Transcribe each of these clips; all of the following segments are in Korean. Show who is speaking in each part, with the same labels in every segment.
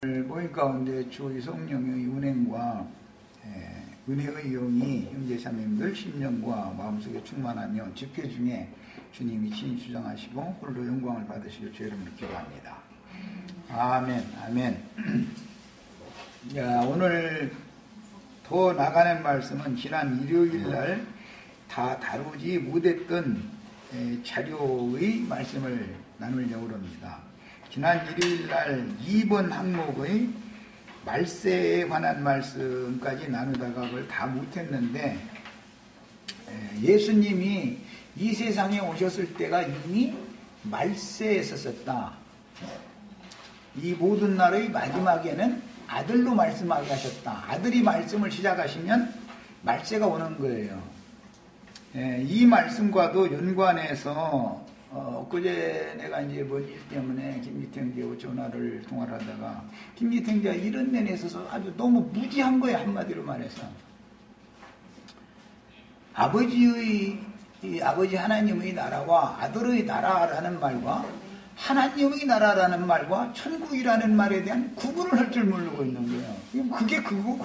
Speaker 1: 모임 가운데 주 성령의 은행과 은혜의 영이 형제자매님들 심령과 마음속에 충만하며 집회 중에 주님이 친히 주장하시고 홀로 영광을 받으시길 주 이름으로 기도합니다. 아멘, 아멘. 야, 오늘 더 나가는 말씀은 지난 일요일날 다 다루지 못했던 자료의 말씀을 나누려고 합니다. 지난 일요일날 2번 항목의 말세에 관한 말씀까지 나누다가 그걸 다 못했는데, 예수님이 이 세상에 오셨을 때가 이미 말세에 있었다. 이 모든 날의 마지막에는 아들로 말씀하게 하셨다. 아들이 말씀을 시작하시면 말세가 오는 거예요. 이 말씀과도 연관해서 엊그제 내가 이제 뭔 일 때문에 김기태 전화를 통화를 하다가 김기태 형제가 이런 면에 있어서 아주 너무 무지한 거예요. 한마디로 말해서 아버지 하나님의 나라와 아들의 나라라는 말과 하나님의 나라라는 말과 천국이라는 말에 대한 구분을 할 줄 모르고 있는 거예요.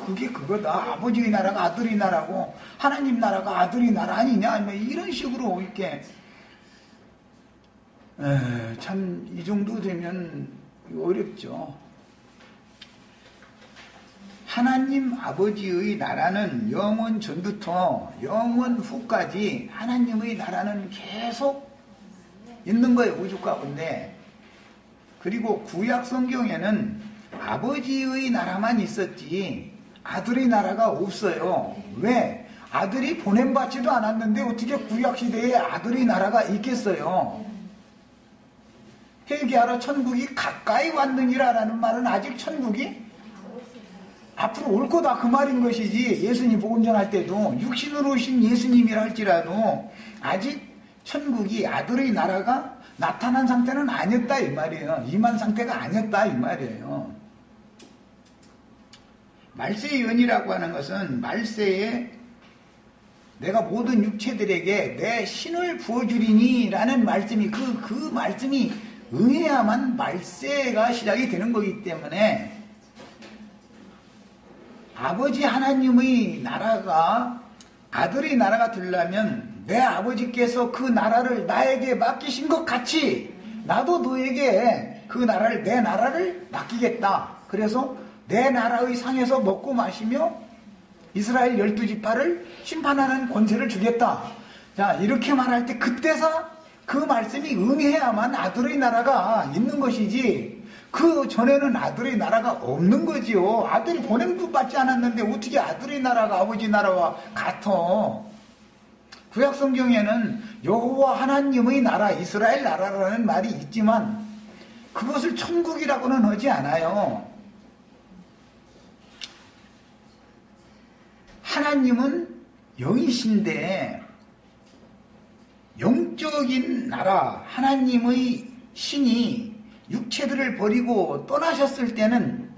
Speaker 1: 그게 그거다. 아버지의 나라가 아들의 나라고 하나님 나라가 아들의 나라 아니냐, 뭐 이런 식으로 이렇게 참 이 정도 되면 어렵죠. 하나님 아버지의 나라는 영원 전부터 영원 후까지 하나님의 나라는 계속 있는 거예요. 우주 가운데. 그리고 구약 성경에는 아버지의 나라만 있었지 아들의 나라가 없어요. 왜? 아들이 보냄받지도 않았는데 어떻게 구약 시대에 아들의 나라가 있겠어요? 회개하러 천국이 가까이 왔느니라라는 말은 아직 천국이 앞으로 올 거다 그 말인 것이지, 예수님 복음 전할 때도 육신으로 오신 예수님이라 할지라도 아직 천국이 아들의 나라가 나타난 상태는 아니었다 이 말이에요. 임한 상태가 아니었다 이 말이에요. 말세의 연이라고 하는 것은 말세에 내가 모든 육체들에게 내 신을 부어주리니 라는 말씀이 그 말씀이 의해야만 말세가 시작이 되는 거기 때문에 아버지 하나님의 나라가 아들의 나라가 되려면 내 아버지께서 그 나라를 나에게 맡기신 것 같이 나도 너에게 그 나라를 내 나라를 맡기겠다. 그래서 내 나라의 상에서 먹고 마시며 이스라엘 12지파를 심판하는 권세를 주겠다. 자, 이렇게 말할 때 그때서 그 말씀이 응해야만 아들의 나라가 있는 것이지 그 전에는 아들의 나라가 없는 거지요. 아들이 보냄도 받지 않았는데 어떻게 아들의 나라가 아버지 나라와 같아? 구약 성경에는 여호와 하나님의 나라, 이스라엘 나라라는 말이 있지만 그것을 천국이라고는 하지 않아요. 하나님은 영이신데 영적인 나라, 하나님의 신이 육체들을 버리고 떠나셨을 때는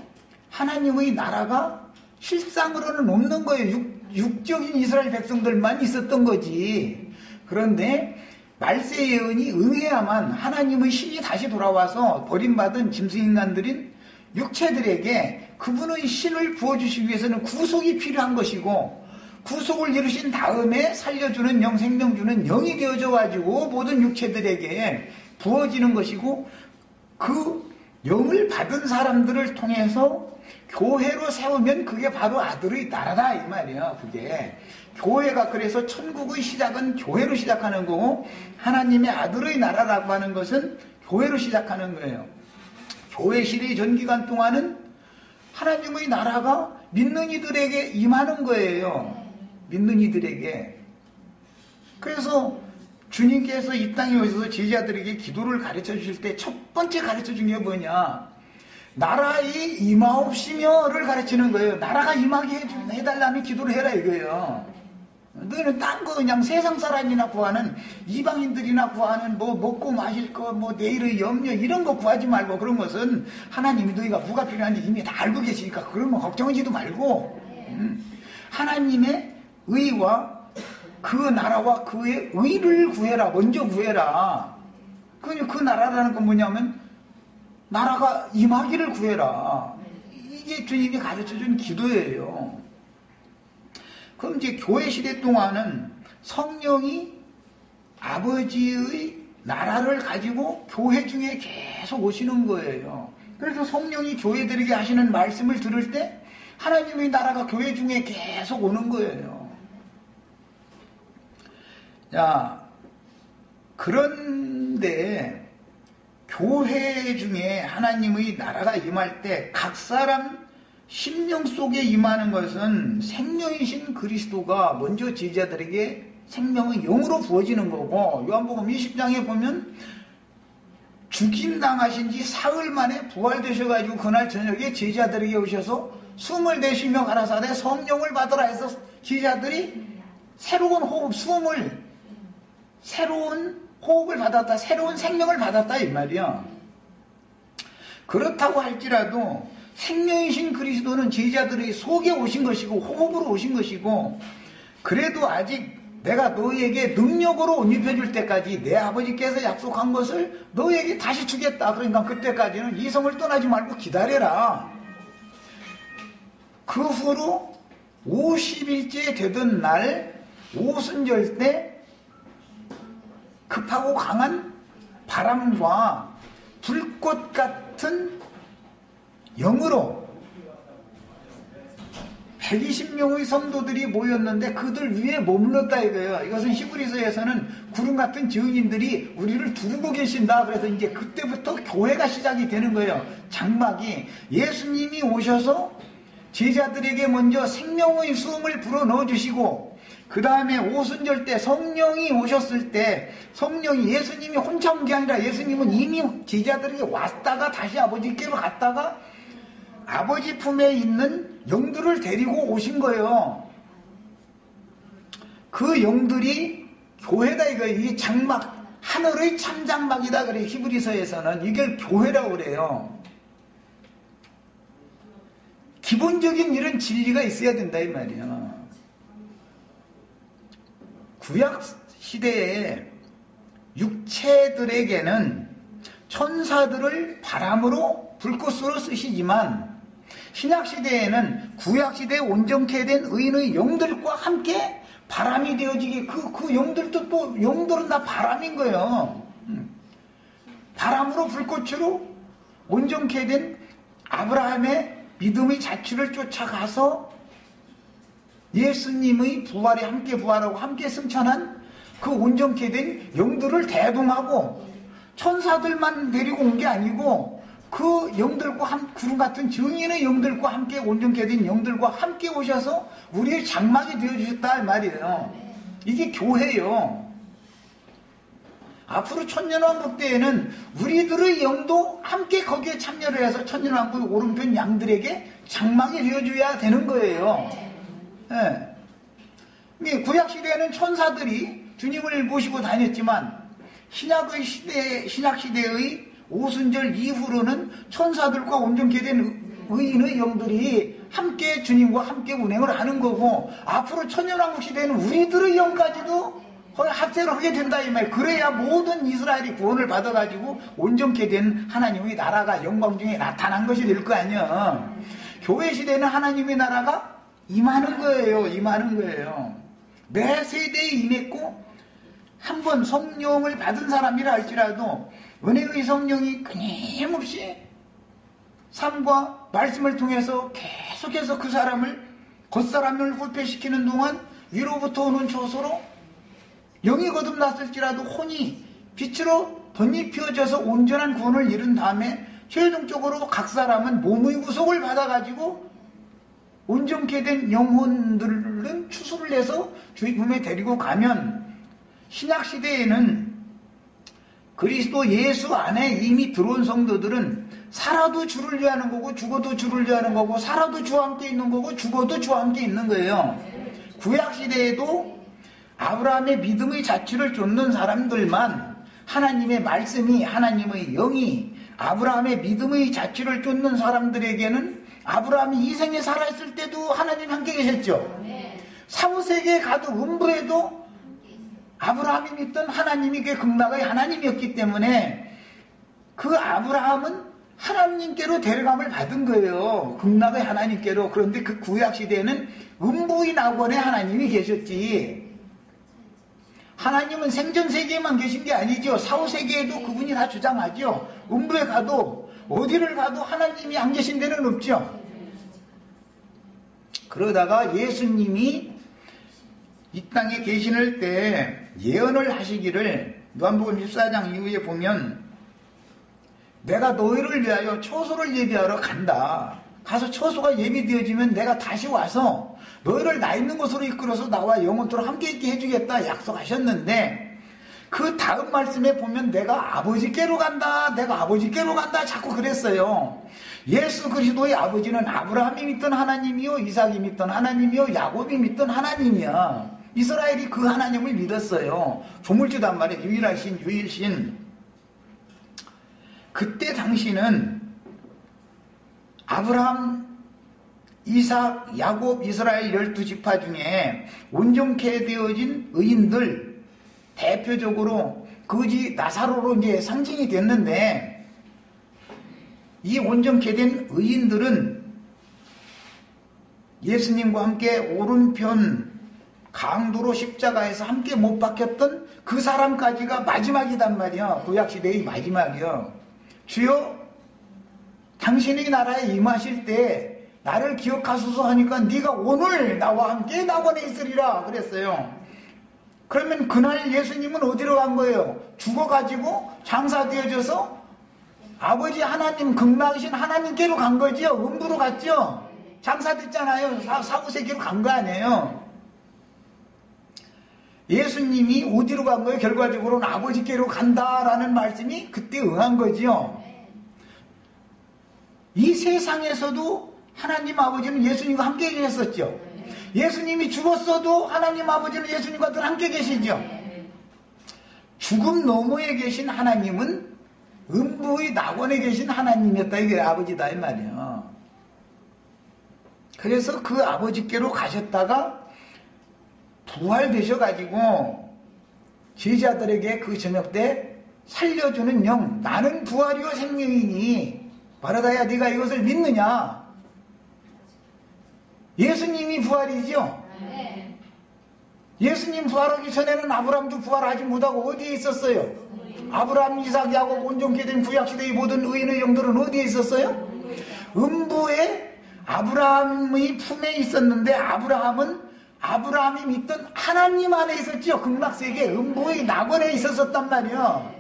Speaker 1: 하나님의 나라가 실상으로는 없는 거예요. 육적인 이스라엘 백성들만 있었던 거지. 그런데 말세 예언이 응해야만 하나님의 신이 다시 돌아와서 버림받은 짐승인간들인 육체들에게 그분의 신을 부어주시기 위해서는 구속이 필요한 것이고, 구속을 이루신 다음에 살려주는 영, 생명 주는 영이 되어져 가지고 모든 육체들에게 부어지는 것이고, 그 영을 받은 사람들을 통해서 교회로 세우면 그게 바로 아들의 나라다 이 말이에요. 그게 교회가, 그래서 천국의 시작은 교회로 시작하는 거고 하나님의 아들의 나라라고 하는 것은 교회로 시작하는 거예요. 교회 시대의 전기간 동안은 하나님의 나라가 믿는 이들에게 임하는 거예요. 믿는 이들에게. 그래서 주님께서 이 땅에 오셔서 제자들에게 기도를 가르쳐 주실 때 첫 번째 가르쳐 준 게 뭐냐? 나라의 임하옵시며를 가르치는 거예요. 나라가 임하게 해달라는 기도를 해라 이거예요. 너희는 딴 거 그냥 세상 사람이나 구하는, 이방인들이나 구하는 뭐 먹고 마실 거, 뭐 내일의 염려 이런 거 구하지 말고, 그런 것은 하나님이 너희가 뭐가 필요한지 이미 다 알고 계시니까 그런 거 걱정하지도 말고 하나님의 의와 그 나라와 그의 의를 구해라. 먼저 구해라. 그 나라라는 건 뭐냐면 나라가 임하기를 구해라. 이게 주님이 가르쳐준 기도예요. 그럼 이제 교회 시대 동안은 성령이 아버지의 나라를 가지고 교회 중에 계속 오시는 거예요. 그래서 성령이 교회들에게 하시는 말씀을 들을 때 하나님의 나라가 교회 중에 계속 오는 거예요. 자, 그런데 교회 중에 하나님의 나라가 임할 때 각 사람 심령 속에 임하는 것은 생명이신 그리스도가 먼저 제자들에게 생명의 영으로 부어지는 거고, 요한복음 20장에 보면 죽임당하신 지 사흘 만에 부활되셔가지고 그날 저녁에 제자들에게 오셔서 숨을 내쉬며 가라사대 성령을 받으라 해서 제자들이 새로운 호흡을 받았다, 새로운 생명을 받았다 이 말이야. 그렇다고 할지라도 생명이신 그리스도는 제자들의 속에 오신 것이고 호흡으로 오신 것이고, 그래도 아직 내가 너희에게 능력으로 옷 입혀줄 때까지 내 아버지께서 약속한 것을 너희에게 다시 주겠다. 그러니까 그때까지는 이 성을 떠나지 말고 기다려라. 그 후로 50일째 되던 날 오순절 때 급하고 강한 바람과 불꽃 같은 영으로 120명의 성도들이 모였는데 그들 위에 머물렀다 이거예요. 이것은 히브리서에서는 구름 같은 증인들이 우리를 두르고 계신다. 그래서 이제 그때부터 교회가 시작이 되는 거예요. 장막이 예수님이 오셔서 제자들에게 먼저 생명의 수음을 불어넣어 주시고, 그 다음에 오순절 때 성령이 오셨을 때 성령이 예수님이 혼자 온 게 아니라 예수님은 이미 제자들에게 왔다가 다시 아버지께로 갔다가 아버지 품에 있는 영들을 데리고 오신 거예요. 그 영들이 교회다 이거예요. 이게 장막, 하늘의 참장막이다 그래요. 히브리서에서는 이걸 교회라고 그래요. 기본적인 이런 진리가 있어야 된다 이 말이에요. 구약 시대에 육체들에게는 천사들을 바람으로 불꽃으로 쓰시지만, 신약 시대에는 구약 시대에 온전케 된 의인의 영들과 함께 바람이 되어지게, 그 영들도 또 영들은 다 바람인 거예요. 바람으로 불꽃으로 온전케 된 아브라함의 믿음의 자취를 쫓아가서 예수님의 부활에 함께 부활하고 함께 승천한 그 온전케 된 영들을 대동하고, 천사들만 데리고 온 게 아니고 그 영들과 구름 같은 증인의 영들과 함께 온전케 된 영들과 함께 오셔서 우리의 장막이 되어주셨다 말이에요. 이게 교회예요. 앞으로 천년왕국 때에는 우리들의 영도 함께 거기에 참여를 해서 천년왕국의 오른편 양들에게 장막이 되어줘야 되는 거예요. 네. 구약시대에는 천사들이 주님을 모시고 다녔지만 신약 시대의 오순절 이후로는 천사들과 온전케 된 의인의 영들이 함께 주님과 함께 운행을 하는 거고, 앞으로 천년왕국 시대에는 우리들의 영까지도 합세를 하게 된다 이 말. 그래야 모든 이스라엘이 구원을 받아가지고 온전케 된 하나님의 나라가 영광 중에 나타난 것이 될 거 아니야. 교회 시대는 하나님의 나라가 임하는 거예요. 매 세대에 임했고, 한 번 성령을 받은 사람이라 할지라도 은혜의 성령이 끊임없이 삶과 말씀을 통해서 계속해서 그 사람을, 겉사람을 후패시키는 동안 위로부터 오는 조소로 영이 거듭났을지라도 혼이 빛으로 덧입혀져서 온전한 구원을 이룬 다음에 최종적으로 각 사람은 몸의 구속을 받아가지고 온전케 된 영혼들은 추수를 해서 주의 품에 데리고 가면, 신약시대에는 그리스도 예수 안에 이미 들어온 성도들은 살아도 주를 위하는 거고 죽어도 주를 위하는 거고, 살아도 주와 함께 있는 거고 죽어도 주와 함께 있는 거예요. 구약시대에도 아브라함의 믿음의 자취를 쫓는 사람들만, 하나님의 말씀이, 하나님의 영이 아브라함의 믿음의 자취를 쫓는 사람들에게는 아브라함이 이 생에 살아있을 때도 하나님 함께 계셨죠. 사후세계에 가도 음부에도 아브라함이 믿던 하나님이 그 극락의 하나님이었기 때문에 그 아브라함은 하나님께로 데려감을 받은 거예요. 극락의 하나님께로. 그런데 그 구약시대에는 음부의 낙원에 하나님이 계셨지. 하나님은 생전세계에만 계신 게 아니죠. 사후세계에도 그분이 다 주장하죠. 음부에 가도 어디를 가도 하나님이 안 계신 데는 없죠. 그러다가 예수님이 이 땅에 계시는 때 예언을 하시기를 요한복음 14장 이후에 보면 내가 너희를 위하여 초소를 예비하러 간다. 가서 초소가 예비되어지면 내가 다시 와서 너희를 나 있는 곳으로 이끌어서 나와 영원토록 함께 있게 해주겠다 약속하셨는데 그 다음 말씀에 보면 내가 아버지께로 간다. 내가 아버지께로 간다. 자꾸 그랬어요. 예수 그리스도의 아버지는 아브라함이 믿던 하나님이요 이삭이 믿던 하나님이요 야곱이 믿던 하나님이야. 이스라엘이 그 하나님을 믿었어요. 조물주도 한 말에 유일하신 유일신. 그때 당시는 아브라함, 이삭, 야곱, 이스라엘 12지파 중에 온전케 되어진 의인들 대표적으로 거지 나사로로 이제 상징이 됐는데 이 온전케 된 의인들은 예수님과 함께 오른편 강도로 십자가에서 함께 못 박혔던 그 사람까지가 마지막이단 말이야. 구약시대의 마지막이야. 주여 당신이 나라에 임하실 때 나를 기억하소서 하니까 네가 오늘 나와 함께 낙원에 있으리라 그랬어요. 그러면 그날 예수님은 어디로 간 거예요? 죽어가지고 장사되어져서 아버지 하나님 극락이신 하나님께로 간 거지요. 음부로 갔죠. 장사됐잖아요. 사후세계로 간 거 아니에요. 예수님이 어디로 간 거예요? 결과적으로는 아버지께로 간다라는 말씀이 그때 응한 거지요. 이 세상에서도 하나님 아버지는 예수님과 함께 계셨었죠. 예수님이 죽었어도 하나님 아버지는 예수님과 늘 함께 계시죠. 죽음 너머에 계신 하나님은 음부의 낙원에 계신 하나님이었다. 이게 아버지다 이 말이에요. 그래서 그 아버지께로 가셨다가 부활되셔가지고 제자들에게 그 저녁 때 살려주는 영, 나는 부활이요 생명이니 바라다야 네가 이것을 믿느냐. 예수님이 부활이죠. 예수님 부활하기 전에는 아브라함도 부활하지 못하고 어디에 있었어요? 아브라함, 이삭, 야곱 온전케 된 구약시대의 모든 의인의 영들은 어디에 있었어요? 음부에 아브라함의 품에 있었는데 아브라함이 믿던 하나님 안에 있었죠. 극락세계 음부의 낙원에 있었단 말이에요.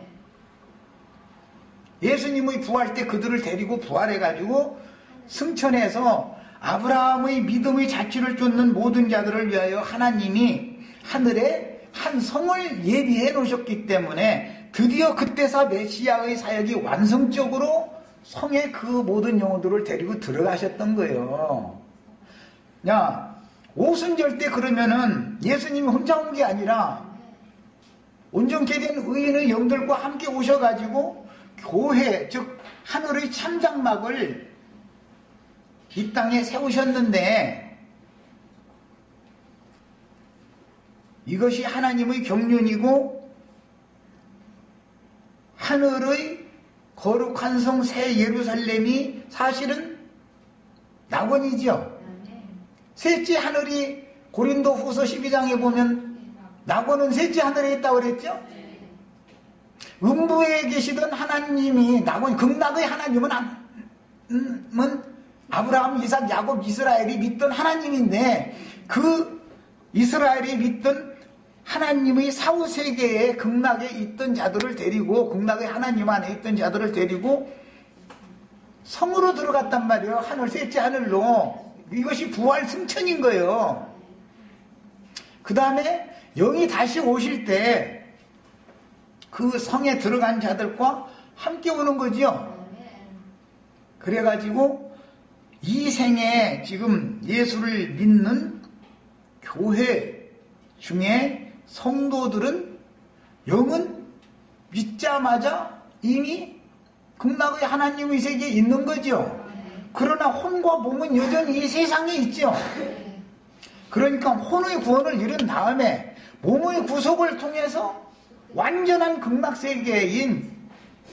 Speaker 1: 예수님의 부활 때 그들을 데리고 부활해가지고 승천해서 아브라함의 믿음의 자취를 쫓는 모든 자들을 위하여 하나님이 하늘에 한 성을 예비해 놓으셨기 때문에 드디어 그때서 메시아의 사역이 완성적으로 성에 그 모든 영혼들을 데리고 들어가셨던 거예요. 야, 오순절 때 그러면은 예수님이 혼자 온 게 아니라 온전케 된 의인의 영들과 함께 오셔가지고 교회, 즉 하늘의 참장막을 이 땅에 세우셨는데 이것이 하나님의 경륜이고 하늘의 거룩한 성 새 예루살렘이 사실은 낙원이죠. 셋째 하늘이 고린도 후서 12장에 보면 낙원은 셋째 하늘에 있다고 그랬죠. 음부에 계시던 하나님이 낙원, 극락의 하나님은 아브라함, 이삭, 야곱, 이스라엘이 믿던 하나님인데 그 이스라엘이 믿던 하나님의 사후세계에 극락에 있던 자들을 데리고 극락의 하나님 안에 있던 자들을 데리고 성으로 들어갔단 말이에요. 하늘, 셋째 하늘로. 이것이 부활 승천인 거예요. 그 다음에 영이 다시 오실 때 그 성에 들어간 자들과 함께 오는 거죠. 그래가지고 이 생에 지금 예수를 믿는 교회 중에 성도들은 영은 믿자마자 이미 극락의 하나님의 세계에 있는 거죠. 그러나 혼과 몸은 여전히 이 세상에 있죠. 그러니까 혼의 구원을 이룬 다음에 몸의 구속을 통해서 완전한 극락세계인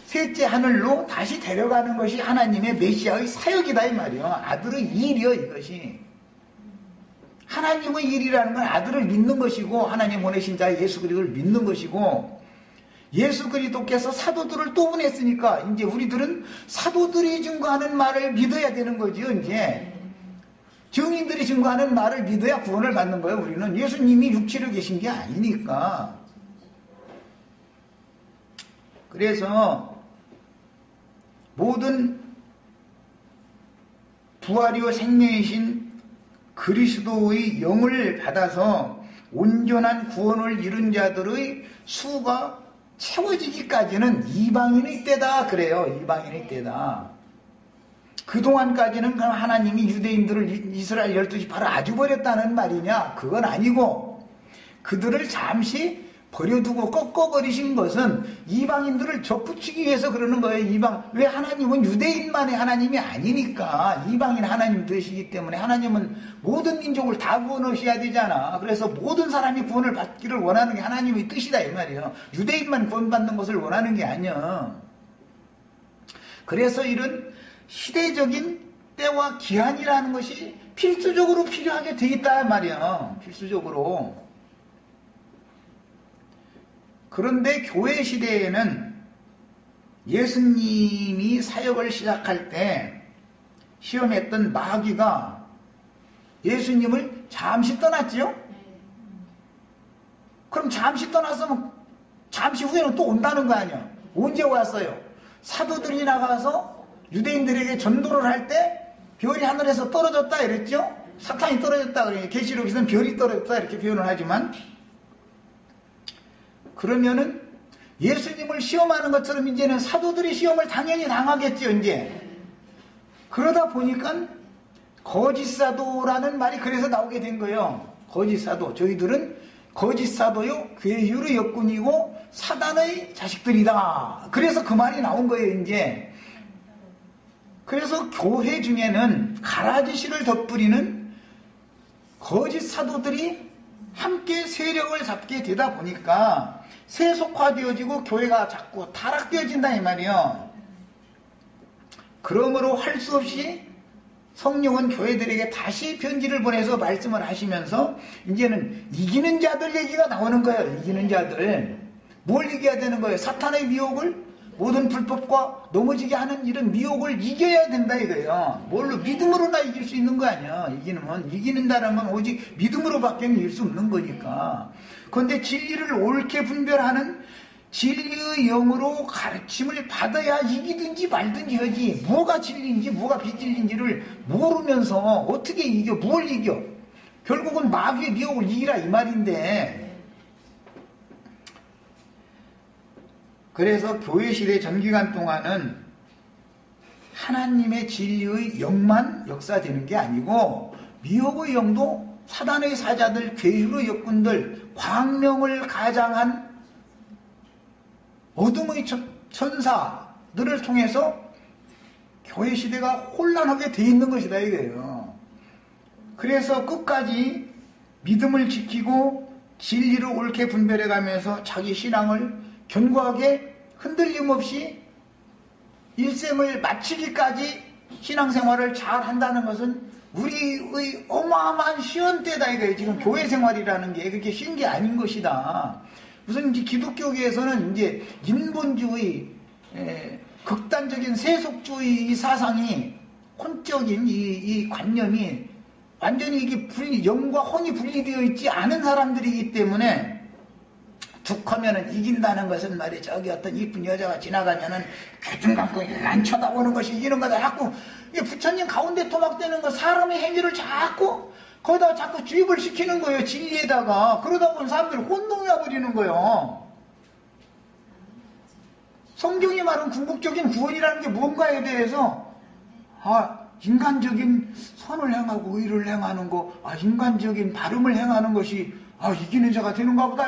Speaker 1: 셋째 하늘로 다시 데려가는 것이 하나님의 메시아의 사역이다 이 말이요. 아들의 일이요 이것이. 하나님의 일이라는 건 아들을 믿는 것이고 하나님 보내신 자 예수 그리스도를 믿는 것이고 예수 그리스도께서 사도들을 또 보냈으니까 이제 우리들은 사도들이 증거하는 말을 믿어야 되는 거지요. 이제 증인들이 증거하는 말을 믿어야 구원을 받는 거예요. 우리는 예수님이 육체로 계신 게 아니니까. 그래서 모든 부활이요 생명이신 그리스도의 영을 받아서 온전한 구원을 이룬 자들의 수가 채워지기까지는 이방인의 때다 그래요. 이방인의 때다. 그동안까지는 그럼 하나님이 유대인들을 이스라엘 12지파를 아주 버렸다는 말이냐? 그건 아니고 그들을 잠시 버려두고 꺾어버리신 것은 이방인들을 접붙이기 위해서 그러는 거예요. 왜 하나님은 유대인만의 하나님이 아니니까 이방인 하나님 되시기 때문에 하나님은 모든 민족을 다 구원하셔야 되잖아. 그래서 모든 사람이 구원을 받기를 원하는 게 하나님의 뜻이다 이 말이에요. 유대인만 구원받는 것을 원하는 게 아니야. 그래서 이런 시대적인 때와 기한이라는 것이 필수적으로 필요하게 돼 있다 말이야. 필수적으로. 그런데 교회 시대에는 예수님이 사역을 시작할 때 시험했던 마귀가 예수님을 잠시 떠났지요? 그럼 잠시 떠났으면 잠시 후에는 또 온다는 거 아니야? 언제 왔어요? 사도들이 나가서 유대인들에게 전도를 할 때 별이 하늘에서 떨어졌다 이랬죠? 사탄이 떨어졌다 그래요. 계시록에서는 별이 떨어졌다 이렇게 표현을 하지만 그러면은 예수님을 시험하는 것처럼 이제는 사도들이 시험을 당연히 당하겠죠, 이제. 그러다 보니까 거짓 사도라는 말이 그래서 나오게 된 거예요. 거짓 사도. 저희들은 거짓 사도요, 괴유의 역군이고 사단의 자식들이다. 그래서 그 말이 나온 거예요, 이제. 그래서 교회 중에는 가라지씨를 덧부리는 거짓 사도들이 함께 세력을 잡게 되다 보니까 세속화되어지고 교회가 자꾸 타락되어진다 이 말이요. 그러므로 할 수 없이 성령은 교회들에게 다시 편지를 보내서 말씀을 하시면서 이제는 이기는 자들 얘기가 나오는 거예요. 이기는 자들. 뭘 이겨야 되는 거예요? 사탄의 미혹을 모든 불법과 넘어지게 하는 이런 미혹을 이겨야 된다 이거예요. 뭘로? 믿음으로나 이길 수 있는 거 아니야. 이기는다는 건 오직 믿음으로밖에 이길 수 없는 거니까. 그런데 진리를 옳게 분별하는 진리의 영으로 가르침을 받아야 이기든지 말든지 하지. 뭐가 진리인지 뭐가 비진리인지를 모르면서 어떻게 이겨? 뭘 이겨? 결국은 마귀의 미혹을 이기라 이 말인데. 그래서 교회 시대 전기간 동안은 하나님의 진리의 영만 역사되는 게 아니고 미혹의 영도 사단의 사자들, 괴율의 역군들, 광명을 가장한 어둠의 천사들을 통해서 교회 시대가 혼란하게 돼 있는 것이다 이거예요. 그래서 끝까지 믿음을 지키고 진리를 옳게 분별해가면서 자기 신앙을 견고하게 흔들림 없이 일생을 마치기까지 신앙생활을 잘 한다는 것은 우리의 어마어마한 시원때다 이거예요. 지금 교회 생활이라는 게 그렇게 쉬운 게 아닌 것이다. 무슨 이제 기독교계에서는 이제 인본주의, 극단적인 세속주의 사상이 혼적인 이 관념이 완전히 이게 영과 혼이 분리되어 있지 않은 사람들이기 때문에 툭 하면은 이긴다는 것은 말이야. 저기 어떤 이쁜 여자가 지나가면은 귀중 감고 안 쳐다보는 것이 이기는 거다. 자꾸 부처님 가운데 토막대는 거 사람의 행위를 자꾸 거기다가 자꾸 주입을 시키는 거예요. 진리에다가. 그러다 보면 사람들이 혼동해 버리는 거예요. 성경이 말하는 궁극적인 구원이라는 게 뭔가에 대해서 인간적인 선을 행하고 의를 행하는 거, 인간적인 발음을 행하는 것이 이기는 자가 되는가 보다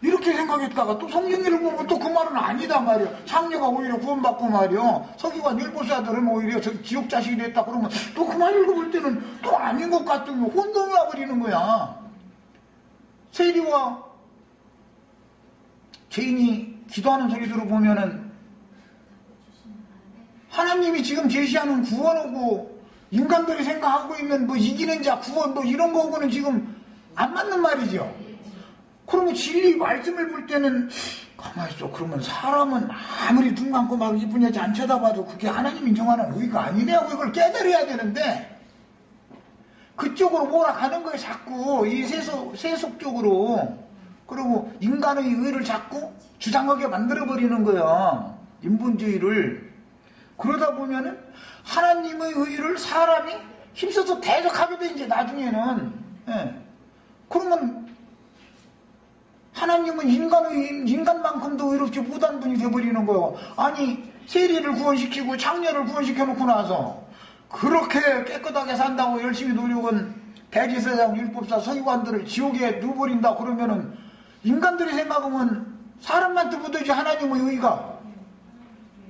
Speaker 1: 이렇게 생각했다가 또 성경을 보면 또 그 말은 아니다 말이야. 창녀가 오히려 구원받고 말이야. 서기관 율법사들은 오히려 지옥 자식이 됐다 그러면 또 그 말 읽어볼 때는 또 아닌 것 같은 거 혼동이 와버리는 거야. 세리와 죄인이 기도하는 소리 들어보면은 하나님이 지금 제시하는 구원하고 인간들이 생각하고 있는 뭐 이기는 자, 구원 뭐 이런 거하고는 지금 안 맞는 말이죠. 그러면 진리 말씀을 볼 때는 가만히 있어. 그러면 사람은 아무리 눈 감고 막 이쁜 여자 안 쳐다봐도 그게 하나님 인정하는 의가 아니네 하고 이걸 깨달아야 되는데 그쪽으로 몰아가는 거예요. 자꾸 이 세속적으로. 그리고 인간의 의를 자꾸 주장하게 만들어버리는 거야. 인본주의를. 그러다 보면은 하나님의 의를 사람이 힘써서 대적하게 돼 이제 나중에는. 예. 그러면 하나님은 인간만큼도 의롭지 못한 분이 되어버리는 거예요. 아니 세리를 구원시키고 장녀를 구원시켜놓고 나서 그렇게 깨끗하게 산다고 열심히 노력은 대제사장, 율법사, 서기관들을 지옥에 넣어버린다 그러면은 인간들이 생각하면 사람만 뜨거든지 하나님의 의가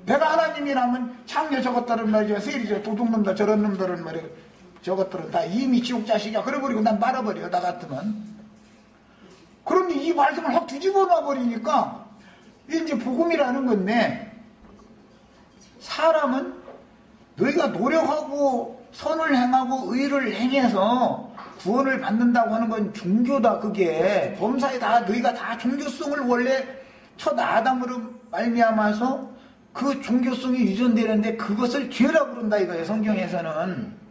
Speaker 1: 내가 하나님이라면 장녀 저것들은 말이야 세리 저 도둑놈들 저런 놈들은 말이야 저것들은 다 이미 지옥 자식이야 그래버리고 난 말아버려 나 같으면. 그런데 이 말씀을 확 뒤집어 놔버리니까 이제 복음이라는 건데 사람은 너희가 노력하고 선을 행하고 의를 행해서 구원을 받는다고 하는 건 종교다. 그게 범사에 다 너희가 다 종교성을 원래 첫 아담으로 말미암아서 그 종교성이 유전되는데 그것을 죄라고 그런다 이거예요. 성경에서는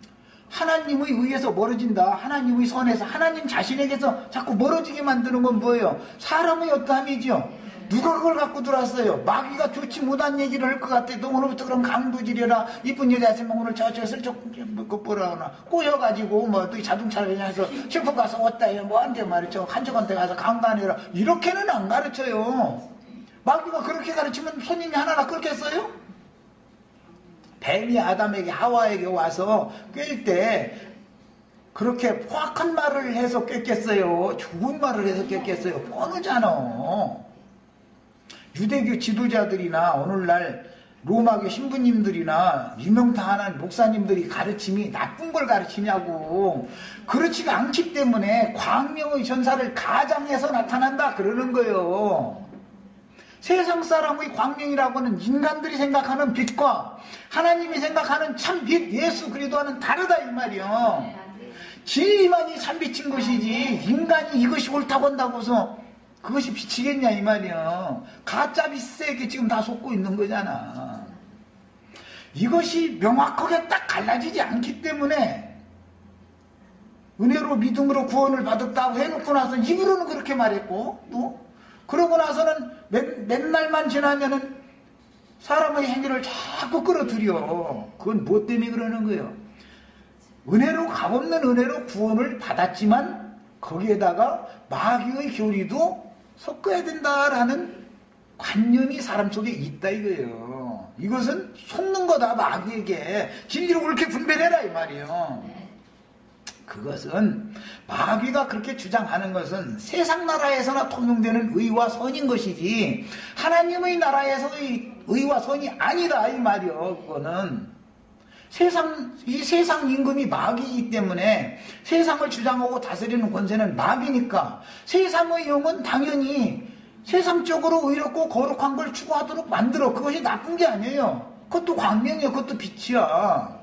Speaker 1: 하나님의 의에서 멀어진다. 하나님의 선에서 하나님 자신에게서 자꾸 멀어지게 만드는 건 뭐예요? 사람의 어떠함이죠. 누가 그걸 갖고 들어왔어요? 마귀가 좋지 못한 얘기를 할 것 같아. 너 오늘부터 그럼 강도질이라 이쁜 여자 있으면 오늘 저쪽에 슬쩍 뭐라 꼬여가지고 뭐 또 자동차를 그냥 해서 슈퍼 가서 왔다 뭐 한대 말이죠. 한쪽한테 가서 강간해라. 이렇게는 안 가르쳐요. 마귀가 그렇게 가르치면 손님이 하나나 끊겠어요? 뱀이 아담에게 하와에게 와서 꿰일 때 그렇게 포악한 말을 해서 꿰겠어요? 좋은 말을 해서 꿰겠어요? 뻔하잖아. 유대교 지도자들이나 오늘날 로마교 신부님들이나 유명타하는 목사님들이 가르침이 나쁜 걸 가르치냐고. 그렇지가 않기 때문에 광명의 전사를 가장해서 나타난다 그러는 거예요. 세상 사람의 광명이라고는 인간들이 생각하는 빛과 하나님이 생각하는 참빛 예수 그리스도와는 다르다 이 말이요. 진리만이 참빛인 것이지 인간이 이것이 옳다고 한다고서 그것이 빛이겠냐 이 말이요. 가짜 빛에게 지금 다 속고 있는 거잖아. 이것이 명확하게 딱 갈라지지 않기 때문에 은혜로 믿음으로 구원을 받았다고 해놓고 나서 입으로는 그렇게 말했고 또 그러고 나서는 몇 날만 지나면은 사람의 행위를 자꾸 끌어들여. 그건 뭐 때문에 그러는 거예요? 은혜로 값없는 은혜로 구원을 받았지만 거기에다가 마귀의 교리도 섞어야 된다라는 관념이 사람 속에 있다 이거예요. 이것은 속는 거다 마귀에게. 진리를 옳게 분별해라 이 말이에요. 그것은 마귀가 그렇게 주장하는 것은 세상 나라에서나 통용되는 의와 선인 것이지 하나님의 나라에서의 의와 선이 아니다 이 말이요. 그거는 이 세상 임금이 마귀이기 때문에 세상을 주장하고 다스리는 권세는 마귀니까 세상의 영은 당연히 세상적으로 의롭고 거룩한 걸 추구하도록 만들어. 그것이 나쁜 게 아니에요. 그것도 광명이야. 그것도 빛이야.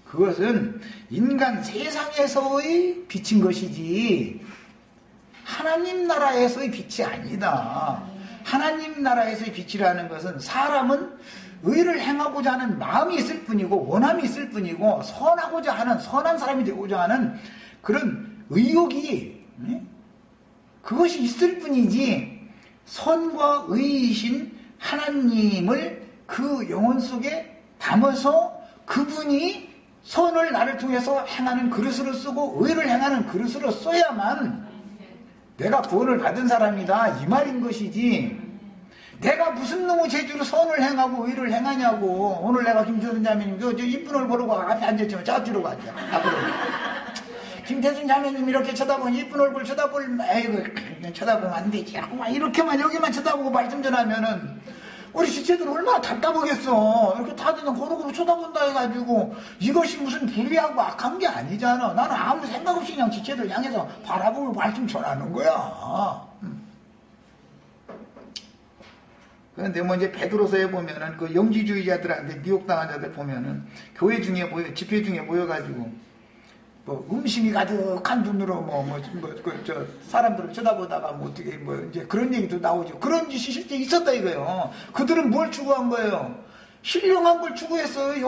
Speaker 1: 그것은 인간 세상에서의 빛인 것이지 하나님 나라에서의 빛이 아니다. 하나님 나라에서의 빛이라는 것은 사람은 의를 행하고자 하는 마음이 있을 뿐이고 원함이 있을 뿐이고 선하고자 하는 선한 사람이 되고자 하는 그런 의욕이 그것이 있을 뿐이지 선과 의이신 하나님을 그 영혼 속에 담아서 그분이 선을 나를 통해서 행하는 그릇으로 쓰고 의를 행하는 그릇으로 써야만 내가 구원을 받은 사람이다 이 말인 것이지 내가 무슨 놈의 재주로 선을 행하고 의를 행하냐고. 오늘 내가 김태순 자매님 저 이쁜 얼굴 보고 앞에 앉았지만 저쪽으로 가죠. 앞으로. 김태순 자매님 이렇게 쳐다보면 이쁜 얼굴 쳐다볼 에이구 쳐다보면 안 되지. 이렇게만 여기만 쳐다보고 말씀 전하면은 우리 지체들 얼마나 답답하겠어. 이렇게 다들 고루고루 쳐다본다 해가지고 이것이 무슨 불리하고 악한 게 아니잖아. 나는 아무 생각 없이 그냥 지체들 향해서 바라보고 말씀 전하는 거야. 그런데 뭐 이제 베드로서에 보면은 그 영지주의자들한테 미혹당한 자들 보면은 교회 중에 집회 중에 모여가지고 뭐 음식이 가득한 눈으로 저 사람들을 쳐다보다가 뭐 어떻게 뭐 이제 그런 얘기도 나오죠. 그런 짓이 실제 있었다 이거예요. 그들은 뭘 추구한 거예요? 신령한 걸 추구했어요.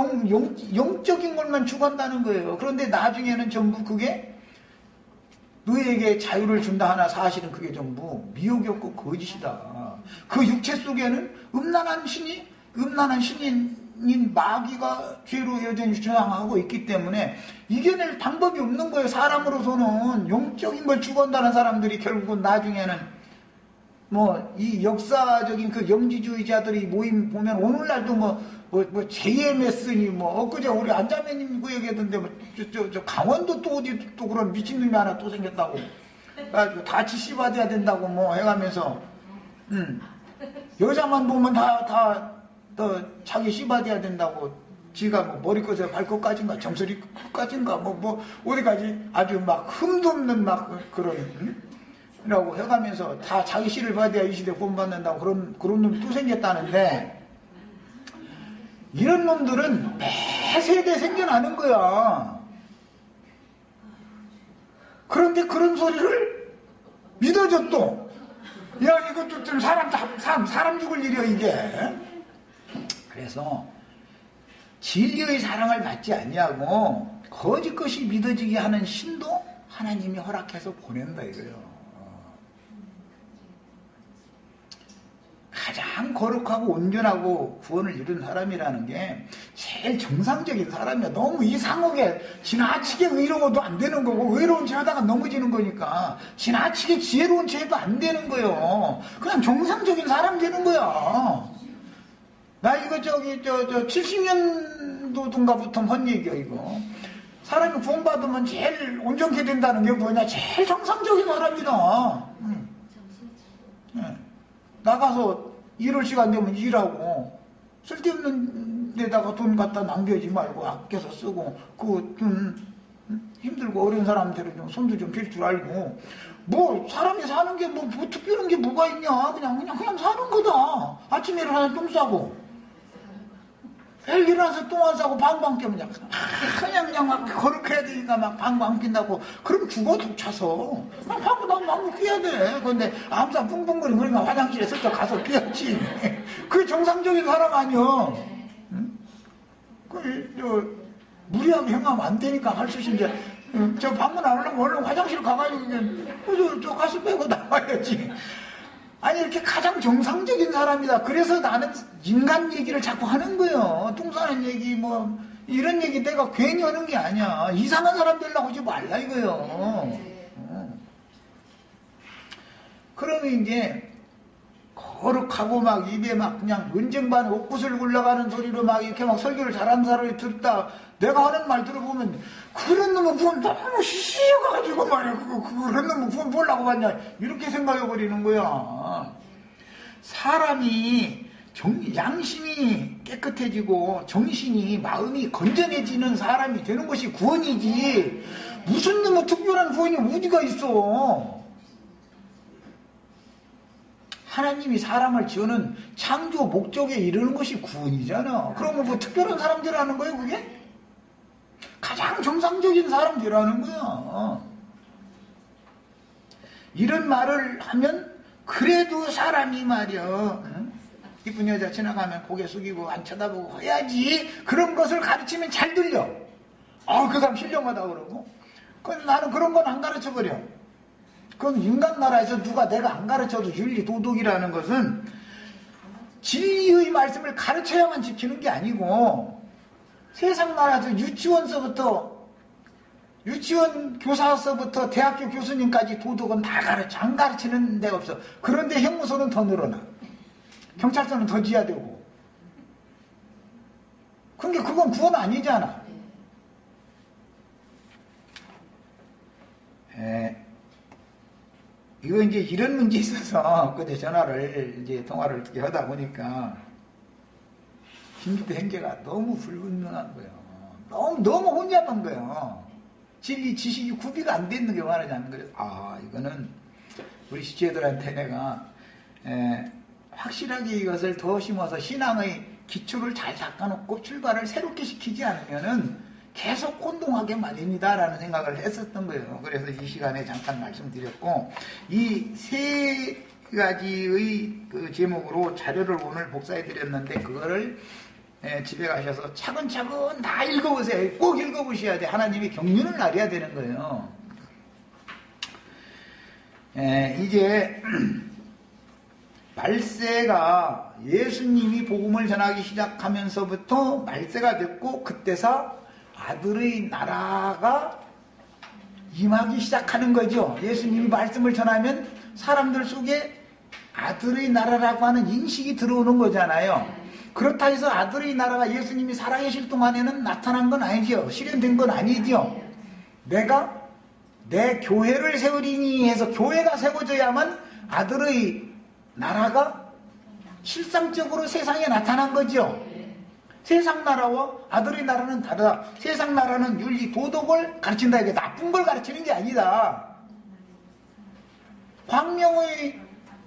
Speaker 1: 영적인 것만 추구한다는 거예요. 그런데 나중에는 전부 그게 너희에게 자유를 준다 하나 사실은 그게 전부 미혹이 없고 거짓이다. 그 육체 속에는 음란한 신인 마귀가 죄로 여전히 주장하고 있기 때문에 이겨낼 방법이 없는 거예요. 사람으로서는 영적인 걸 추구한다는 사람들이 결국은 나중에는 뭐 이 역사적인 그 영지주의자들이 모임 보면 오늘날도 JMS니 엊그제 우리 안자매님 그 얘기했던데 저 강원도 또 어디 또 그런 미친놈이 하나 또 생겼다고 다 지시받아야 된다고 뭐 해가면서 여자만 보면 다 자기 씨받아야 된다고 지가 뭐 머리끝에서 발끝까지인가 정수리까지인가 뭐 어디까지 아주 막 흠도 없는 막 그런 라고 해가면서 다 자기 씨를 받아야 이 시대 구원받는다고 그런 놈이 또 생겼다는데 이런 놈들은 매 세대 생겨나는 거야. 그런데 그런 소리를 믿어줘 또. 야 이것도 좀 사람 죽을 일이야 이게. 그래서 진리의 사랑을 받지 아니하고 거짓 것이 믿어지게 하는 신도 하나님이 허락해서 보낸다 이거예요. 가장 거룩하고 온전하고 구원을 이룬 사람이라는 게 제일 정상적인 사람이야. 너무 이상하게 지나치게 의로워도 안 되는 거고 의로운 체 하다가 넘어지는 거니까 지나치게 지혜로운 체 해도 안 되는 거예요. 그냥 정상적인 사람 되는 거야. 나 이거 저 70년도인가부터 한 얘기야 이거. 사람이 구원받으면 제일 온전케 된다는 게 뭐냐? 제일 정상적인 사람이다. 나가서 일할 시간 되면 일하고 쓸데없는 데다가 돈 갖다 낭비하지 말고 아껴서 쓰고 그 좀 힘들고 어려운 사람들은 좀 손도 좀 빌 줄 알고 뭐 사람이 사는 게 뭐 특별한 게 뭐가 있냐? 그냥 사는 거다. 아침에 일어나서 똥 싸고 내일 일어나서 똥 안 싸고 방광 끼면 그냥 막 거룩해야 되니까 막 방광 낀다고 그럼 죽어 독차서 막 하고 난 방광 끼야 돼. 그런데 항상 뿡뿡거리고 그러니까 화장실에 슬쩍 가서 끼었지. 그게 정상적인 사람 아니야. 응? 무리하게 행하면 안 되니까 할 수 있는데 저 방문 안 하려면 얼른 화장실 가가지고 저 가서 빼고 나와야지. 아니 이렇게 가장 정상적인 사람이다. 그래서 나는 인간 얘기를 자꾸 하는 거예요. 똥 싸는 얘기 뭐 이런 얘기 내가 괜히 하는 게 아니야. 이상한 사람 되려고 하지 말라 이거요. 그러면 이제 거룩하고 막 입에 막 그냥 은쟁반 옥구슬 굴러가는 소리로 막 이렇게 막 설교를 잘하는 사람이 듣다 내가 하는 말 들어보면 그런 놈은 구원 너무 시시해가지고 말이야. 그런 놈은 구원 보려고 봤냐 이렇게 생각해버리는 거야. 사람이 양심이 깨끗해지고 정신이 마음이 건전해지는 사람이 되는 것이 구원이지 무슨 놈의 특별한 구원이 어디가 있어. 하나님이 사람을 지어는 창조 목적에 이르는 것이 구원이잖아. 그러면 뭐 특별한 사람들이라는 거예요 그게? 가장 정상적인 사람들이라는 거야. 이런 말을 하면 그래도 사람이 말이야 이쁜 여자 지나가면 고개 숙이고 안 쳐다보고 해야지 그런 것을 가르치면 잘 들려. 그 사람 신령하다 그러고. 근데 나는 그런 건 안 가르쳐버려. 그건 인간 나라에서 누가 내가 안 가르쳐도 윤리 도덕이라는 것은 진리의 말씀을 가르쳐야만 지키는 게 아니고 세상 나라에서 유치원 교사서부터 대학교 교수님까지 도덕은 다 가르쳐. 안 가르치는 데가 없어. 그런데 형무소는 더 늘어나. 경찰서는 더 지어야 되고. 그러니까 그건 구원 아니잖아. 이거 이제 이런 문제 있어서 그때 통화를 어떻게 하다 보니까 김기태 형제가 너무 불분명한 거예요. 너무 혼잡한 거예요. 진리 지식이 구비가 안 되는 게 말하자면 그래서 이거는 우리 시체들한테 내가 확실하게 이것을 더 심어서 신앙의 기초를 잘 닦아놓고 출발을 새롭게 시키지 않으면은 계속 혼동하게 마련이다라는 생각을 했었던 거예요. 그래서 이 시간에 잠깐 말씀드렸고, 이 세 가지의 그 제목으로 자료를 오늘 복사해 드렸는데, 그거를 집에 가셔서 차근차근 다 읽어보세요. 꼭 읽어보셔야 돼. 하나님이 경륜을 알아야 되는 거예요. 이제 말세가 예수님이 복음을 전하기 시작하면서부터 말세가 됐고, 그때서 아들의 나라가 임하기 시작하는 거죠. 예수님이 말씀을 전하면 사람들 속에 아들의 나라라고 하는 인식이 들어오는 거잖아요. 그렇다 해서 아들의 나라가 예수님이 살아계실 동안에는 나타난 건 아니죠. 실현된 건 아니죠. 내가 내 교회를 세우리니 해서 교회가 세워져야만 아들의 나라가 실상적으로 세상에 나타난 거죠. 세상 나라와 아들의 나라는 다르다. 세상 나라는 윤리, 도덕을 가르친다. 이게 나쁜 걸 가르치는 게 아니다. 광명의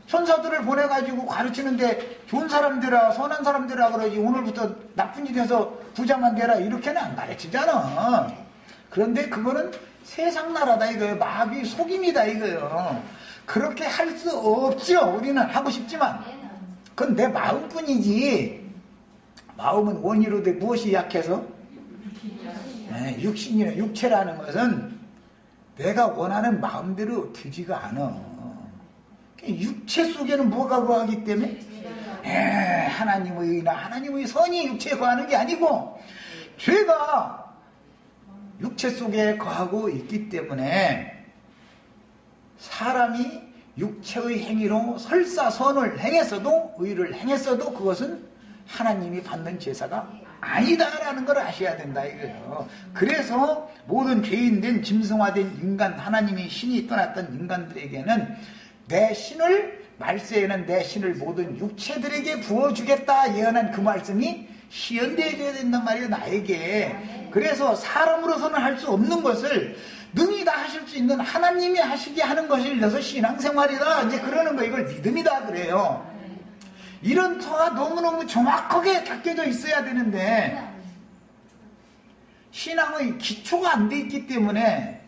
Speaker 1: 천사들을 보내가지고 가르치는데 좋은 사람들아, 선한 사람들아 그러지, 오늘부터 나쁜 짓 해서 부자만 되라, 이렇게는 안 가르치잖아. 그런데 그거는 세상 나라다 이거예요. 마귀 속임이다 이거예요. 그렇게 할 수 없죠. 우리는 하고 싶지만. 그건 내 마음뿐이지. 마음은 원이로 돼 무엇이 약해서? 육신이나 육체라는 것은 내가 원하는 마음대로 되지가 않아. 육체 속에는 뭐가 거하기 때문에? 하나님의 의나 하나님의 선이 육체에 거하는 게 아니고 죄가 육체 속에 거하고 있기 때문에 사람이 육체의 행위로 설사 선을 행했어도, 의를 행했어도 그것은 하나님이 받는 제사가 아니다라는 걸 아셔야 된다 이거예요. 그래서 모든 죄인된 짐승화된 인간, 하나님이 신이 떠났던 인간들에게는 내 신을, 말세에는 내 신을 모든 육체들에게 부어주겠다 예언한 그 말씀이 시연되어져야 된단 말이에요, 나에게. 그래서 사람으로서는 할 수 없는 것을 능히 다 하실 수 있는 하나님이 하시게 하는 것이 일러서 신앙생활이다, 이제 그러는 거. 이걸 믿음이다 그래요. 이런 터가 너무너무 정확하게 닦여져 있어야 되는데 신앙의 기초가 안 돼 있기 때문에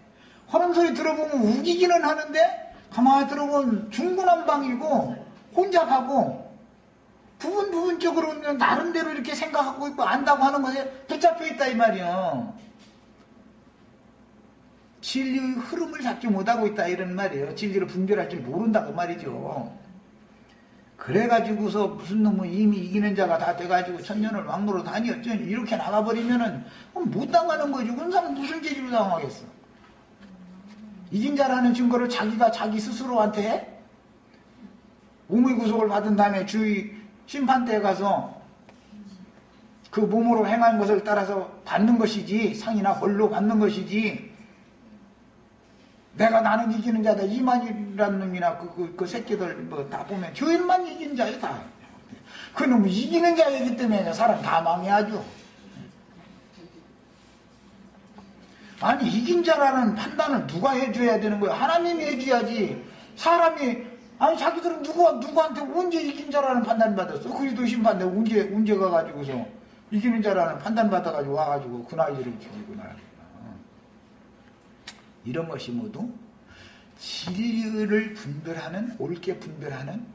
Speaker 1: 하는 소리 들어보면 우기기는 하는데 가만히 들어보면 중구난방이고 혼잡하고 부분적으로 나름대로 이렇게 생각하고 있고 안다고 하는 것에 붙잡혀 있다 이 말이요. 진리의 흐름을 잡지 못하고 있다 이런 말이에요. 진리를 분별할 줄 모른다고 말이죠. 그래가지고서 무슨 놈은 이미 이기는 자가 다 돼가지고 천년을 왕노로 다녔죠. 이렇게 나가버리면은 못 당하는 거지. 그런 사람은 무슨 죄지로 당하겠어. 이긴 자라는 증거를 자기가 자기 스스로한테 해? 몸의 구속을 받은 다음에 주의 심판대에 가서 그 몸으로 행한 것을 따라서 받는 것이지, 상이나 벌로 받는 것이지, 내가 나는 이기는 자다, 이만이라는 놈이나 그 새끼들 뭐 다 보면 교인만 이기는 자야 다. 그놈은 이기는 자이기 때문에 사람 다 망해야죠. 아니 이긴 자라는 판단을 누가 해줘야 되는 거야? 하나님이 해줘야지. 사람이, 아니 자기들은 누구한테 언제 이긴 자라는 판단 받았어? 그리스도 심판대 언제 가가지고서 이기는 자라는 판단 받아가지고 와가지고 그 나이를 죽이구나. 이런 것이 모두 진리를 분별하는, 옳게 분별하는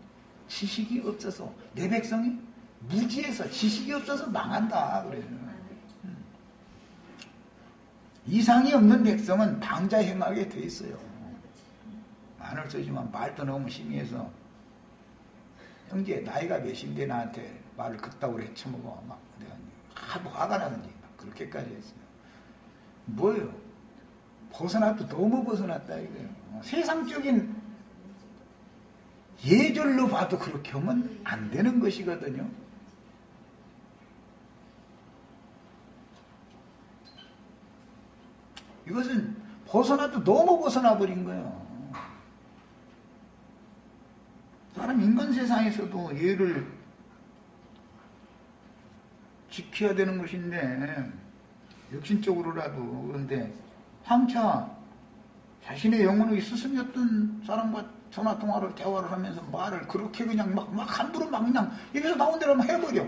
Speaker 1: 지식이 없어서, 내 백성이 무지해서 지식이 없어서 망한다 그래요. 이상이 없는 백성은 방자 행하게 돼 있어요. 말을 쓰지만 말도 너무 심해서, 형제 나이가 몇인데 나한테 말을 그따구로 해쳐먹어. 막 내가 하도 화가 나는지 그렇게까지 했어요. 뭐예요? 벗어나도 너무 벗어났다 이거예요. 세상적인 예절로 봐도 그렇게 하면 안 되는 것이거든요. 이것은 벗어나도 너무 벗어나 버린 거예요. 사람 인간 세상에서도 예를 지켜야 되는 것인데, 육신적으로라도. 그런데 황차 자신의 영혼의 스승이었던 사람과 전화통화를 대화를 하면서 말을 그렇게 그냥 막 함부로 막 그냥 입에서 나온 대로 막 해버려.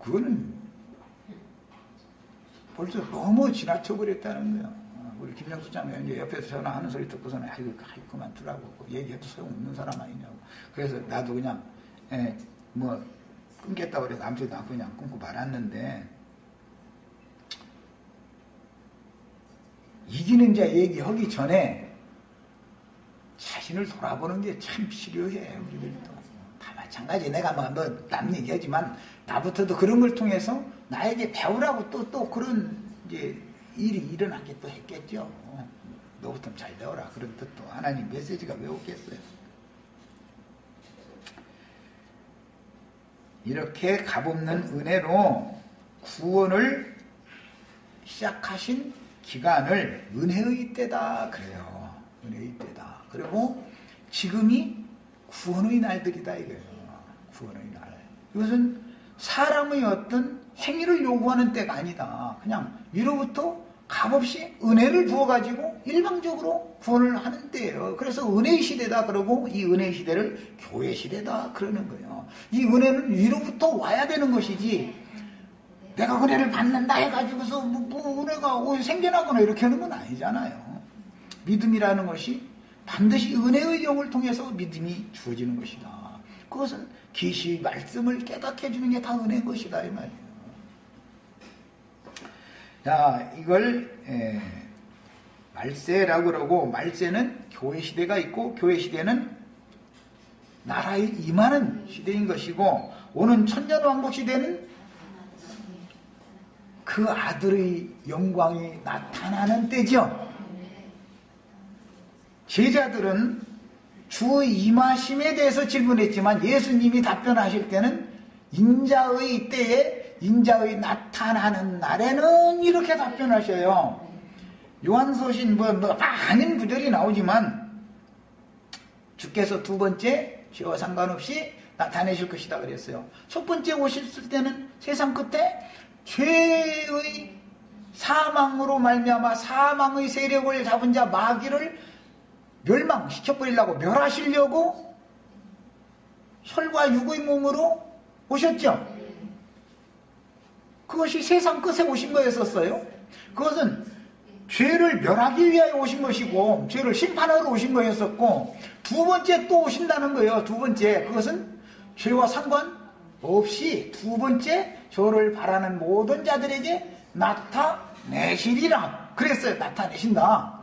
Speaker 1: 그거는 벌써 너무 지나쳐버렸다는 거야. 우리 김영수 장관 이제 옆에서 전화하는 소리 듣고서는 아이고 그만 두라고 얘기해도 소용없는 사람 아니냐고. 그래서 나도 그냥 뭐 끊겠다고 그래서 아무튼 나 그냥 끊고 말았는데, 이기는 자 얘기하기 전에 자신을 돌아보는 게 참 필요해. 우리들도 다 마찬가지. 내가 뭐 남 얘기하지만 나부터도 그런 걸 통해서 나에게 배우라고 또 그런 이제 일이 일어나게 또 했겠죠. 너부터 잘 배워라. 그런 뜻도 하나님 메시지가 왜 없겠어요. 이렇게 값없는 은혜로 구원을 시작하신 기간을 은혜의 때다 그래요. 은혜의 때다. 그리고 지금이 구원의 날들이다 이거예요. 구원의 날. 이것은 사람의 어떤 행위를 요구하는 때가 아니다. 그냥 위로부터 값없이 은혜를 부어가지고 일방적으로 구원을 하는 때예요. 그래서 은혜의 시대다 그러고, 이 은혜의 시대를 교회 시대다 그러는 거예요. 이 은혜는 위로부터 와야 되는 것이지, 내가 은혜를 받는다 해가지고서 뭐 은혜가 생겨나거나 이렇게 하는 건 아니잖아요. 믿음이라는 것이 반드시 은혜의 영을 통해서 믿음이 주어지는 것이다. 그것은 계시 말씀을 깨닫게 해주는 게 다 은혜인 것이다 이 말이에요. 자, 이걸 말세라고 그러고, 말세는 교회 시대가 있고 교회 시대는 나라에 임하는 시대인 것이고, 오는 천년왕국 시대는 그 아들의 영광이 나타나는 때죠. 제자들은 주의 임하심에 대해서 질문했지만 예수님이 답변하실 때는 인자의 때에, 인자의 나타나는 날에는 이렇게 답변하셔요. 요한서신 많은 구절이 나오지만 주께서 두 번째 죄와 상관없이 나타내실 것이다 그랬어요. 첫 번째 오셨을 때는 세상 끝에 죄의 사망으로 말미암아 사망의 세력을 잡은 자 마귀를 멸망시켜버리려고, 멸하시려고 혈과 육의 몸으로 오셨죠. 그것이 세상 끝에 오신 거였었어요. 그것은 죄를 멸하기 위하여 오신 것이고, 죄를 심판하러 오신 거였었고, 두 번째 또 오신다는 거예요. 두 번째, 그것은 죄와 상관없이 두 번째 저를 바라는 모든 자들에게 나타내시리라 그랬어요. 나타내신다.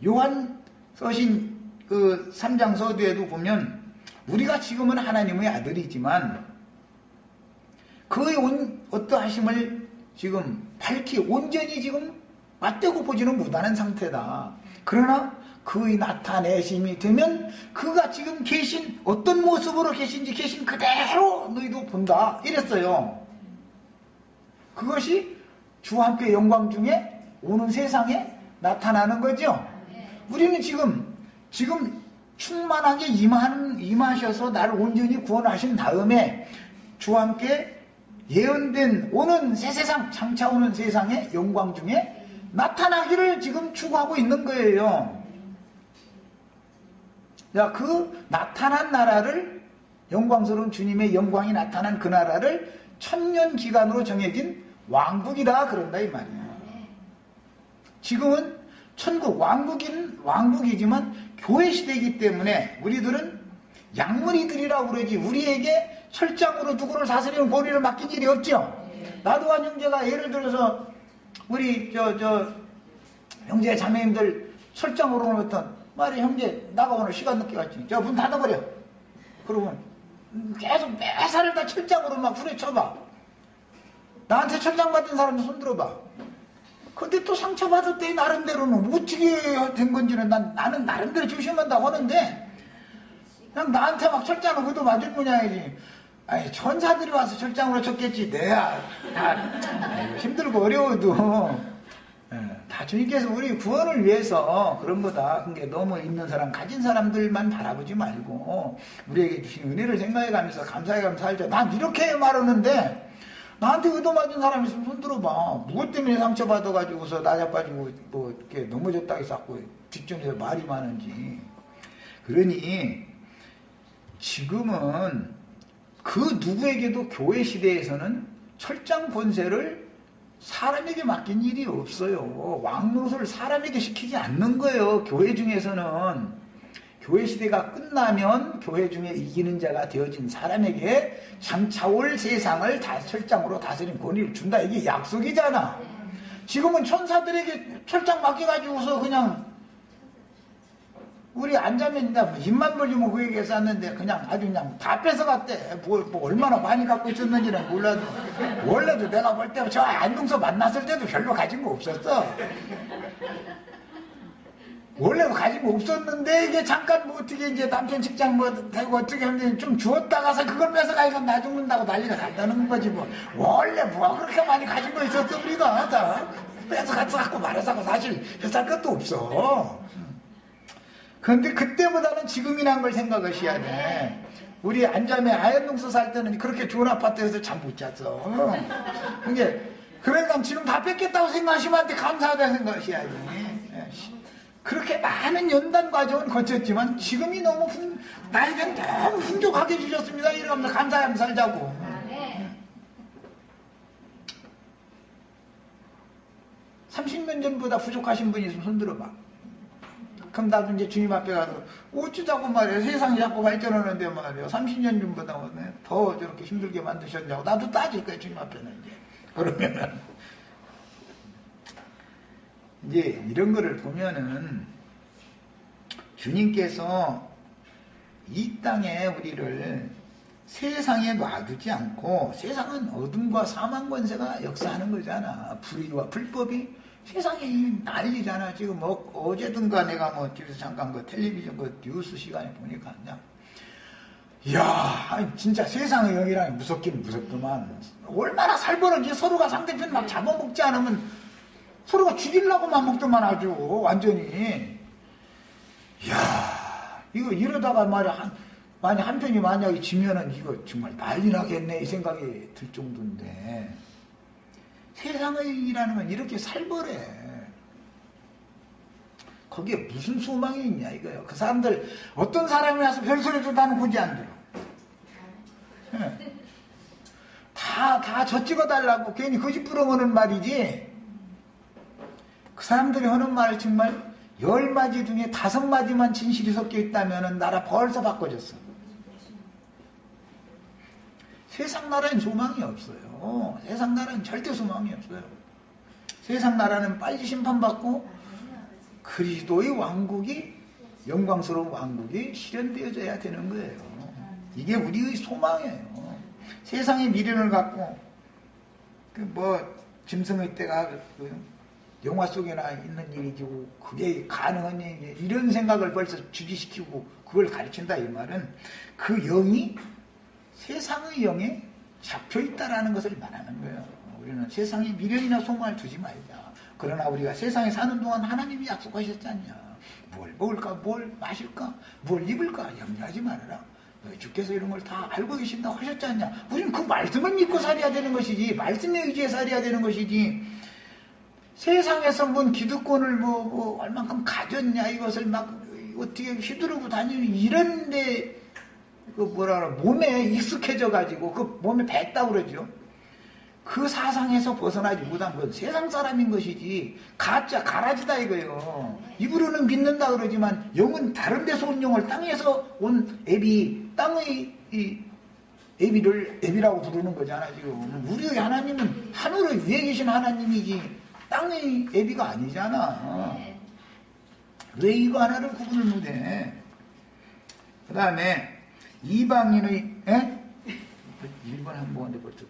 Speaker 1: 요한서신 그 3장 서두에도 보면, 우리가 지금은 하나님의 아들이지만 그의 어떠하심을 지금 밝히 온전히 지금 맞대고 보지는 못하는 상태다. 그러나 그의 나타내심이 되면 그가 지금 계신 어떤 모습으로 계신지 계신 그대로 너희도 본다 이랬어요. 그것이 주와 함께 영광 중에 오는 세상에 나타나는 거죠. 우리는 지금 충만하게 임하셔서 나를 온전히 구원하신 다음에 주와 함께 예언된 오는 새 세상, 장차 오는 세상의 영광 중에 나타나기를 지금 추구하고 있는 거예요. 자, 그 나타난 나라를, 영광스러운 주님의 영광이 나타난 그 나라를 천년 기간으로 정해진 왕국이다 그런다 이 말이에요. 지금은 천국, 왕국이지만 교회 시대이기 때문에 우리들은 양문이들이라고 그러지, 우리에게 철장으로 누구를 다스리는 권위를 맡긴 일이 없죠. 나도한 형제가 예를 들어서 우리 형제 자매님들 철장으로 오면 말이 형제 나가 오늘 시간 늦게 갔지. 저 문 닫아버려. 그러면 계속 매사를 다 철장으로 막 후려쳐봐. 나한테 철장 받은 사람 손 들어봐. 근데 또 상처받을 때 나름대로는 어떻게 된 건지는 나는 나름대로 조심한다고 하는데, 그냥 나한테 막 철장을 그도 맞을 모양이지. 아니, 천사들이 와서 철장으로 쳤겠지. 내야 다 힘들고 어려워도 다 주님께서 우리 구원을 위해서 그런 거다. 그게 너무 있는 사람, 가진 사람들만 바라보지 말고 우리에게 주신 은혜를 생각해가면서 감사해가면서 살자. 난 이렇게 말하는데, 나한테 의도맞은 사람 있으면 손 들어봐. 무엇 때문에 상처받아가지고서 나자빠지고 뭐 이렇게 넘어졌다 해서 자꾸 뒷전에서 말이 많은지. 그러니 지금은 그 누구에게도 교회 시대에서는 철장 권세를 사람에게 맡긴 일이 없어요. 왕노릇을 사람에게 시키지 않는 거예요. 교회 중에서는. 교회 시대가 끝나면 교회 중에 이기는 자가 되어진 사람에게 장차올 세상을 철장으로 다스린 권위를 준다. 이게 약속이잖아. 지금은 천사들에게 철장 맡겨가지고서 그냥 우리 안자면 입만 벌리면 그 얘기 했었는데 그냥 아주 그냥 다 뺏어갔대. 뭐 얼마나 많이 갖고 있었는지는 몰라도 원래도 내가 볼 때 저 안동서 만났을 때도 별로 가진 거 없었어. 원래 가진 거 없었는데 이게 잠깐 뭐 어떻게 이제 남편 직장 뭐 되고 어떻게 하면 좀 주었다가서 그걸 뺏어가니까 나 죽는다고 난리가 난다는 거지 뭐. 원래 뭐 그렇게 많이 가진 거 있었어 우리가 다 뺏어갖고 말해서 사실 회사할 것도 없어. 그런데 그때보다는 지금이란 걸 생각하셔야 돼. 우리 안자매 아현동서 살 때는 그렇게 좋은 아파트에서 잠 못 잤어. 그러니까 지금 다 뺏겠다고 생각하시면 안 돼. 감사하다 생각하셔야 돼. 그렇게 많은 연단 과정은 거쳤지만 지금이 너무 나에겐 너무 풍족하게 주셨습니다. 이러면서 감사하면서 살자고. 30년 전보다 부족하신 분이 있으면 손들어봐. 그럼 나도 이제 주님 앞에 가서 어쩌자고 말이야. 세상이 자꾸 발전하는데 말이야. 30년 전보다 더 저렇게 힘들게 만드셨냐고. 나도 따질 거야 주님 앞에는 이제. 그러면은 이제 이런 거를 보면은 주님께서 이 땅에 우리를 세상에 놔두지 않고 세상은 어둠과 사망 권세가 역사하는 거잖아. 불의와 불법이 세상에 난리잖아. 지금 뭐 어제든가 내가 뭐 집에서 잠깐 그 텔레비전 그 뉴스 시간에 보니까 그냥 이야 진짜 세상의 영이라니 무섭긴 무섭구만. 얼마나 살벌한지 서로가 상대편 막 잡아먹지 않으면 서로가 죽이려고만 먹더만 아주 완전히. 이야 이거 이러다가 말이야 한 편이 만약에 지면은 이거 정말 난리 나겠네 이 생각이 들 정도인데 세상의 일이라는 건 이렇게 살벌해. 거기에 무슨 소망이 있냐 이거예요. 그 사람들 어떤 사람이 와서 별소리도 나는 굳이 안 들어. 네. 다 저 찍어달라고 괜히 거짓 부렁하는 말이지. 그 사람들이 하는 말 정말 10마디 중에 5마디만 진실이 섞여 있다면 나라 벌써 바꿔졌어. 세상 나라엔 소망이 없어요. 세상 나라엔 절대 소망이 없어요. 세상 나라는 빨리 심판받고 그리스도의 왕국이 영광스러운 왕국이 실현되어져야 되는 거예요. 이게 우리의 소망이에요. 세상의 미련을 갖고 짐승의 때가 영화 속에나 있는 일이고 그게 가능한 일이 이런 생각을 벌써 주지시키고 그걸 가르친다 이 말은 그 영이 세상의 영에 잡혀있다라는 것을 말하는 거예요. 우리는 세상에 미련이나 소망을 두지 말자. 그러나 우리가 세상에 사는 동안 하나님이 약속하셨지 않냐. 뭘 먹을까 뭘 마실까 뭘 입을까 염려하지 말아라. 너희 주께서 이런 걸 다 알고 계신다고 하셨지 않냐. 우리는 그 말씀을 믿고 살아야 되는 것이지 말씀에 의지해 살아야 되는 것이지 세상에서 뭔 기득권을 얼만큼 가졌냐 이것을 막 어떻게 휘두르고 다니는 이런데 몸에 익숙해져 가지고 그 몸에 뱄다고 그러죠. 그 사상에서 벗어나지 못한 건 세상 사람인 것이지 가짜 가라지다 이거예요. 입으로는 믿는다 그러지만 영은 다른 데서 온 영을 땅에서 온 애비 땅의 이 애비라고 부르는 거잖아 지금. 우리의 하나님은 하늘의 위에 계신 하나님이지 땅의 애비가 아니잖아. 왜 이거 하나를 구분을 못해? 그 다음에 이방인의 1번 한 번에 벌써